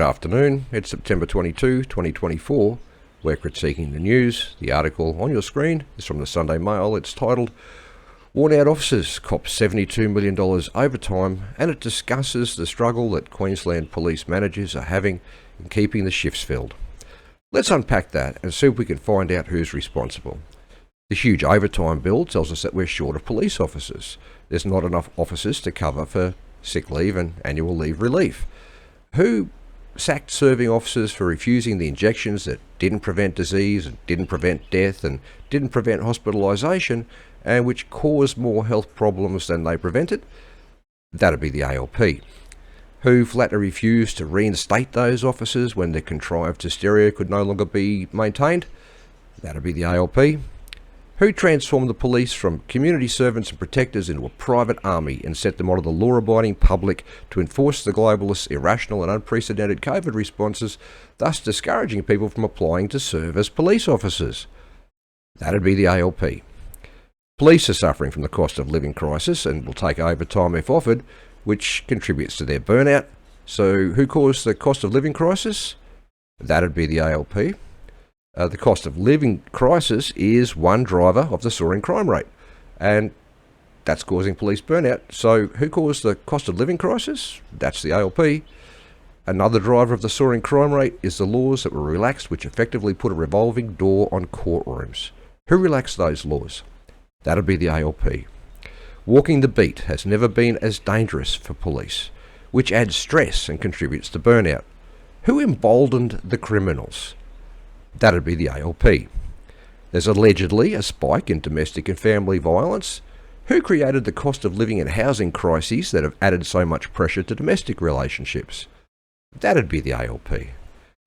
Good afternoon, it's September 22, 2024. We're critiquing the news. The article on your screen is from the Sunday Mail. It's titled, Worn Out Officers Cop $72 million Overtime, and it discusses the struggle that Queensland police managers are having in keeping the shifts filled. Let's unpack that and see if we can find out who's responsible. The huge overtime bill tells us that we're short of police officers. There's not enough officers to cover for sick leave and annual leave relief. Who sacked serving officers for refusing the injections that didn't prevent disease and didn't prevent death and didn't prevent hospitalisation and which caused more health problems than they prevented? That'd be the ALP. Who flatly refused to reinstate those officers when their contrived hysteria could no longer be maintained? That'd be the ALP. Who transformed the police from community servants and protectors into a private army and set them onto the law-abiding public to enforce the globalists' irrational and unprecedented COVID responses, thus discouraging people from applying to serve as police officers? That'd be the ALP. Police are suffering from the cost of living crisis and will take overtime if offered, which contributes to their burnout. So who caused the cost of living crisis? That'd be the ALP. The cost of living crisis is one driver of the soaring crime rate, and that's causing police burnout. So who caused the cost of living crisis? That's the ALP. Another driver of the soaring crime rate is the laws that were relaxed, which effectively put a revolving door on courtrooms. Who relaxed those laws? That'd be the ALP. Walking the beat has never been as dangerous for police, which adds stress and contributes to burnout. Who emboldened the criminals? That'd be the ALP. There's allegedly a spike in domestic and family violence. Who created the cost of living and housing crises that have added so much pressure to domestic relationships? That'd be the ALP.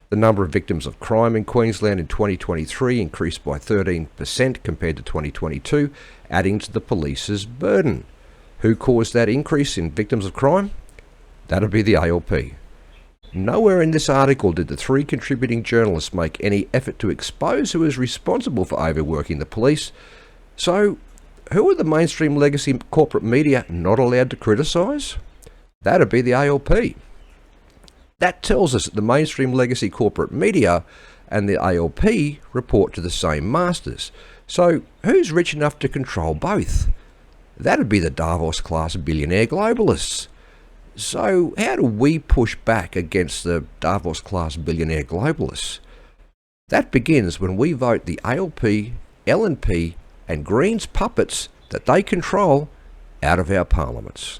The number of victims of crime in Queensland in 2023 increased by 13% compared to 2022, adding to the police's burden. Who caused that increase in victims of crime? That'd be the ALP. Nowhere in this article did the three contributing journalists make any effort to expose who is responsible for overworking the police. So, who are the mainstream legacy corporate media not allowed to criticise? That'd be the ALP. That tells us that the mainstream legacy corporate media and the ALP report to the same masters. So, who's rich enough to control both? That'd be the Davos-class billionaire globalists. So how do we push back against the Davos-class billionaire globalists? That begins when we vote the ALP, LNP and Greens puppets that they control out of our parliaments.